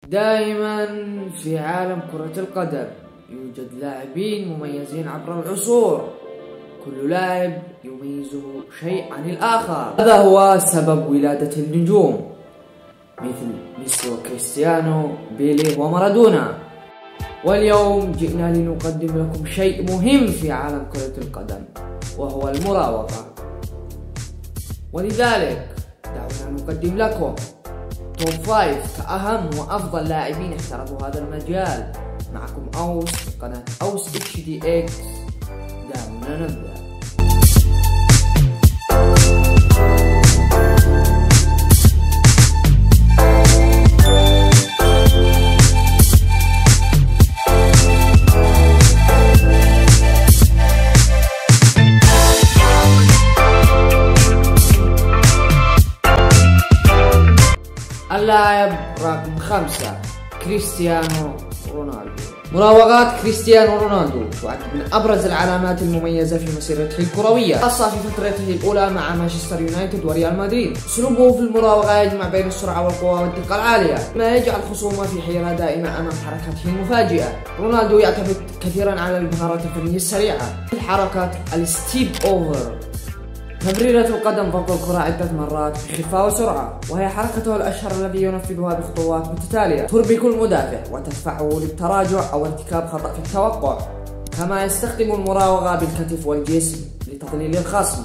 دائما في عالم كرة القدم يوجد لاعبين مميزين عبر العصور، كل لاعب يميزه شيء عن الآخر. هذا هو سبب ولادة النجوم مثل ميسي وكريستيانو، بيليه ومارادونا. واليوم جئنا لنقدم لكم شيء مهم في عالم كرة القدم وهو المراوغة، ولذلك دعونا نقدم لكم توب 5 كأهم وأفضل لاعبين احترفوا هذا المجال. معكم أوس في قناة أوس HDX. دعونا نبدأ. اللاعب رقم 5 كريستيانو رونالدو. مراوغات كريستيانو رونالدو تعد من أبرز العلامات المميزة في مسيرته الكروية، خاصة في فترته الأولى مع مانشستر يونايتد وريال مدريد. أسلوبه في المراوغة يجمع بين السرعة والقوة والدقة العالية، ما يجعل خصومه في حيرة دائمة أمام حركاته المفاجئة. رونالدو يعتمد كثيرا على المهارات الفنية السريعة، الحركات الستيب أوفر، تمريرة القدم فوق الكرة عدة مرات بخفة وسرعة، وهي حركته الأشهر الذي ينفذها بخطوات متتالية تربك المدافع وتدفعه للتراجع أو ارتكاب خطأ في التوقع. كما يستخدم المراوغة بالكتف والجسم لتضليل الخصم،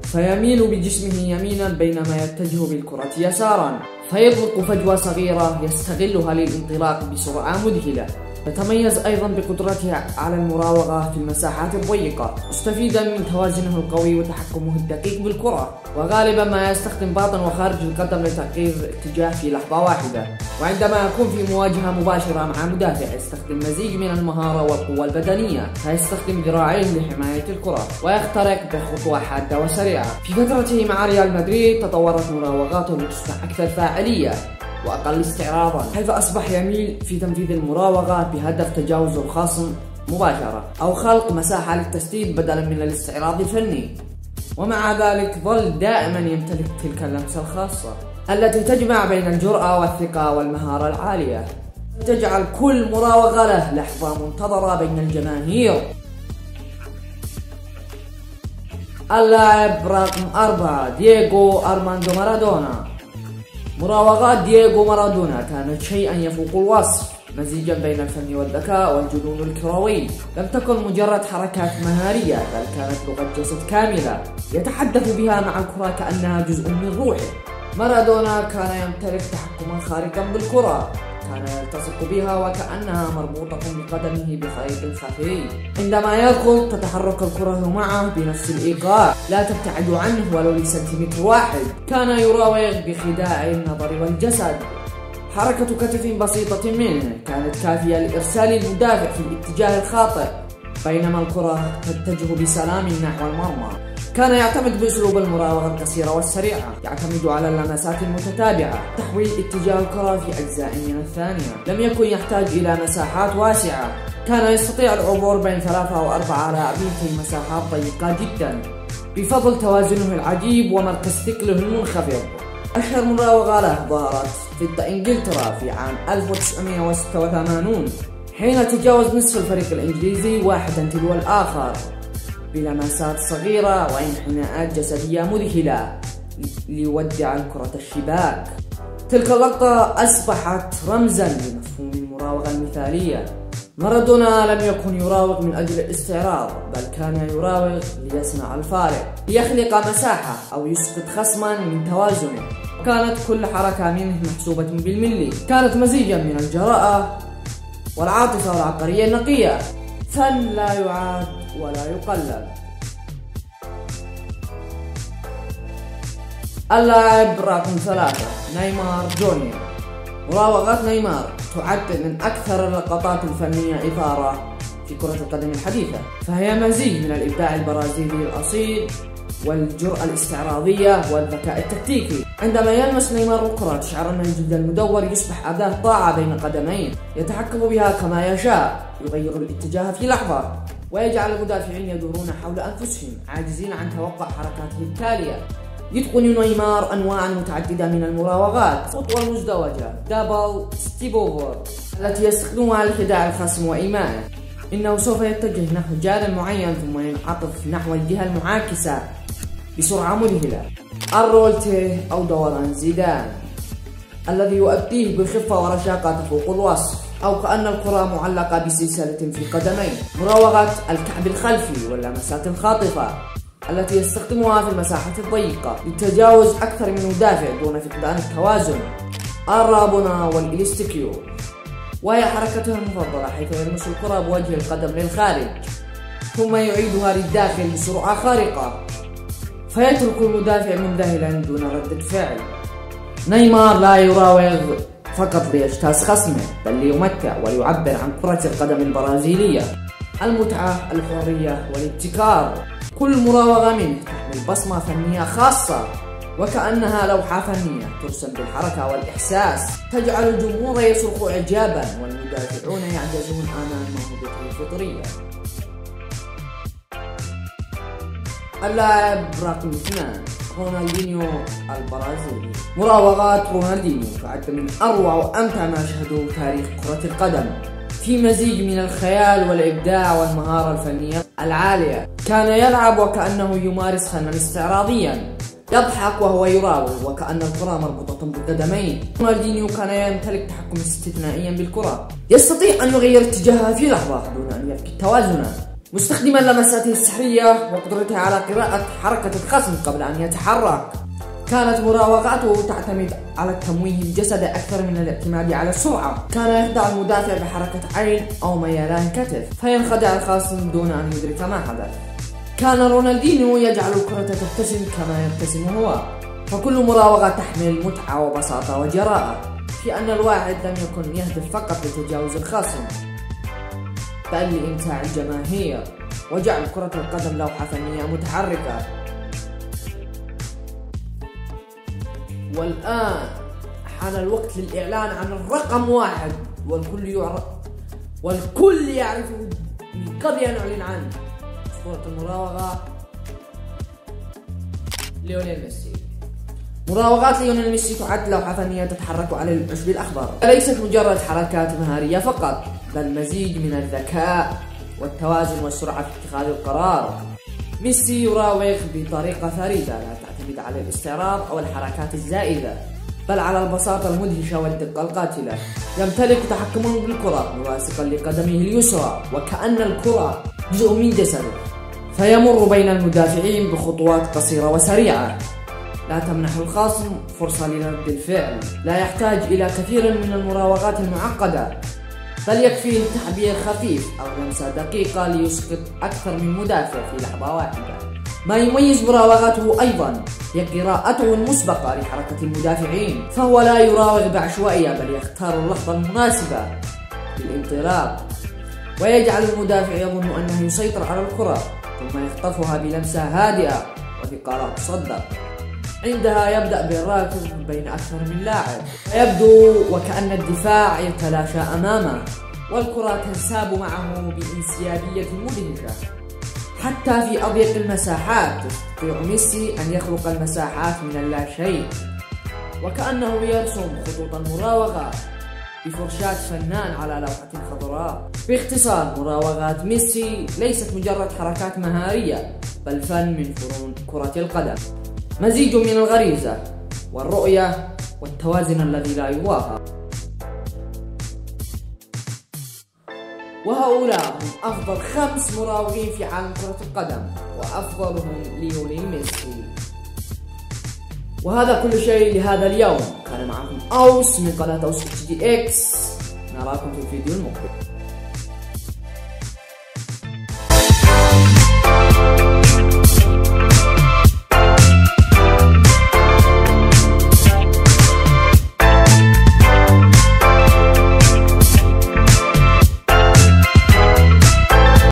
فيميل بجسمه يمينا بينما يتجه بالكرة يسارا، فيطلق فجوة صغيرة يستغلها للانطلاق بسرعة مذهلة. يتميز أيضا بقدرته على المراوغة في المساحات الضيقة، مستفيدا من توازنه القوي وتحكمه الدقيق بالكرة، وغالبا ما يستخدم باطن وخارج القدم لتغيير الاتجاه في لحظة واحدة. وعندما يكون في مواجهة مباشرة مع مدافع يستخدم مزيج من المهارة والقوة البدنية، فيستخدم ذراعيه لحماية الكرة ويخترق بخطوة حادة وسريعة. في فترته مع ريال مدريد تطورت مراوغاته لتصبح أكثر فاعلية وأقل استعراضا، حيث أصبح يميل في تنفيذ المراوغة بهدف تجاوز الخصم مباشرة أو خلق مساحة للتسديد بدلا من الاستعراض الفني. ومع ذلك ظل دائما يمتلك تلك اللمسة الخاصة التي تجمع بين الجرأة والثقة والمهارة العالية، تجعل كل مراوغة له لحظة منتظرة بين الجماهير. اللاعب رقم 4 دييغو أرماندو مارادونا. مراوغات دييغو مارادونا كانت شيئا يفوق الوصف، مزيجا بين الفن والذكاء والجنون الكروي. لم تكن مجرد حركات مهارية، بل كانت لغة جسد كاملة يتحدث بها مع الكرة كأنها جزء من روحه. مارادونا كان يمتلك تحكما خارقا بالكرة، كان يلتصق بها وكأنها مربوطة بقدمه بخيط خفي. عندما يركض تتحرك الكرة معه بنفس الإيقاع، لا تبتعد عنه ولو لسنتيمتر واحد. كان يراوغ بخداع النظر والجسد، حركة كتف بسيطة منه كانت كافية لإرسال المدافع في الاتجاه الخاطئ، بينما الكرة تتجه بسلام نحو المرمى. كان يعتمد بأسلوب المراوغة القصيرة والسريعة، يعتمد على اللمسات المتتابعة، تحويل اتجاه الكرة في أجزاء من الثانية. لم يكن يحتاج إلى مساحات واسعة، كان يستطيع العبور بين 3 أو 4 لاعبين في مساحات ضيقة جدا بفضل توازنه العجيب ومركز ثقله المنخفض. أشهر مراوغة له ظهرت ضد إنجلترا في عام 1986، حين تجاوز نصف الفريق الإنجليزي واحدا تلو الآخر بلمسات صغيرة وانحناءات جسدية مذهلة ليودع الكرة الشباك. تلك اللقطة أصبحت رمزا لمفهوم المراوغة المثالية. مارادونا لم يكن يراوغ من أجل الاستعراض، بل كان يراوغ ليصنع الفارق، ليخلق مساحة أو يسقط خصما من توازنه. كانت كل حركة منه محسوبة بالملي، كانت مزيجا من الجراءة والعاطفة والعبقرية النقية، فن لا يعاد ولا يقلل. اللاعب رقم 3 نيمار جونيور. مراوغات نيمار تعد من أكثر اللقطات الفنية إثارة في كرة القدم الحديثة، فهي مزيج من الإبداع البرازيلي الأصيل والجرأة الاستعراضية والذكاء التكتيكي. عندما يلمس نيمار الكرة تشعر أن الجلد المدور يصبح أداة طاعة بين قدمين، يتحكم بها كما يشاء، يغير الاتجاه في لحظة، ويجعل المدافعين يدورون حول أنفسهم عاجزين عن توقع حركاته التالية. يتقن نيمار أنواعا متعددة من المراوغات. الخطوة المزدوجة دبل ستيب أوفر التي يستخدمها لخداع الخصم وإيمانه. إنه سوف يتجه نحو جانب معين ثم ينعطف نحو الجهة المعاكسة بسرعة مذهلة. الرولته أو دوران زيدان الذي يؤديه بخفة ورشاقة تفوق الوصف، أو كأن الكرة معلقة بسلسلة في قدمين. مراوغة الكعب الخلفي واللمسات الخاطفة التي يستخدمها في المساحة الضيقة لتجاوز أكثر من مدافع دون فقدان التوازن. الرابونة والإليستيكيو وهي حركته المفضلة، حيث يلمس الكرة بوجه القدم للخارج ثم يعيدها للداخل بسرعة خارقة فيترك المدافع منذهلا دون ردة فعل. نيمار لا يراوغ فقط ليجتاز خصمه، بل ليمتع وليعبر عن كرة القدم البرازيلية، المتعة، الحرية والابتكار. كل مراوغة منه تحمل بصمة فنية خاصة، وكأنها لوحة فنية ترسم بالحركة والإحساس، تجعل الجمهور يصرخ إعجابا والمدافعون يعجزون أمام موهبته الفطرية. اللاعب رقم 2 رونالدينيو البرازيلي. مراوغات رونالدينيو تعد من أروع وأمتع ما شهدوه تاريخ كرة القدم، في مزيج من الخيال والإبداع والمهارة الفنية العالية. كان يلعب وكأنه يمارس فنا استعراضيا، يضحك وهو يراوغ وكأن الكرة مربوطة بقدمين. رونالدينيو كان يمتلك تحكم استثنائيا بالكرة، يستطيع أن يغير اتجاهها في لحظة دون أن يفقد توازنه، مستخدما لمساته السحرية وقدرته على قراءة حركة الخصم قبل أن يتحرك. كانت مراوغاته تعتمد على التمويه الجسد أكثر من الاعتماد على السرعة. كان يخدع المدافع بحركة عين أو ميلان كتف فينخدع الخصم دون أن يدرك ما حدث. كان رونالدينيو يجعل الكرة تبتسم كما يبتسم هو، فكل مراوغة تحمل متعة وبساطة وجراءة، في أن الواحد لم يكن يهدف فقط لتجاوز الخصم بل لإمتاع الجماهير وجعل كرة القدم لوحة فنية متحركة. والآن حان الوقت للإعلان عن الرقم 1 والكل يعرفه من قبل أن نعلن عنه. أسطورة المراوغة ليونيل ميسي. مراوغات ليونيل ميسي تعد لوحة فنية تتحرك على العشب الأخضر، ليست مجرد حركات مهارية فقط، بل مزيج من الذكاء والتوازن والسرعة في اتخاذ القرار. ميسي يراوغ بطريقة فريدة لا تعتمد على الاستعراض أو الحركات الزائدة، بل على البساطة المدهشة والدقة القاتلة. يمتلك تحكما بالكرة ملاصقا لقدمه اليسرى وكأن الكرة جزء من جسده، فيمر بين المدافعين بخطوات قصيرة وسريعة لا تمنح الخصم فرصة لرد الفعل. لا يحتاج إلى كثير من المراوغات المعقدة، بل يكفيه تعبير خفيف أو لمسة دقيقة ليسقط أكثر من مدافع في لحظة واحدة. ما يميز مراوغاته أيضا هي قراءته المسبقة لحركة المدافعين، فهو لا يراوغ بعشوائية بل يختار اللحظة المناسبة للانطلاق، ويجعل المدافع يظن أنه يسيطر على الكرة ثم يخطفها بلمسة هادئة وثقة لا تصدق. عندها يبدأ بالراكب بين أكثر من لاعب، يبدو وكأن الدفاع يتلاشى أمامه والكرة تنساب معه بانسيابية مدهشة. حتى في أضيق المساحات يستطيع ميسي أن يخلق المساحات من اللاشيء، وكأنه يرسم خطوط المراوغة بفرشاة فنان على لوحة خضراء. باختصار، مراوغات ميسي ليست مجرد حركات مهارية، بل فن من فنون كرة القدم، مزيج من الغريزة والرؤية والتوازن الذي لا يضاهى. وهؤلاء هم أفضل 5 مراوغين في عالم كرة القدم، وأفضلهم ليونيل ميسي. وهذا كل شيء لهذا اليوم. كان معكم أوس من قناة أوس HD X. نراكم في الفيديو المقبل.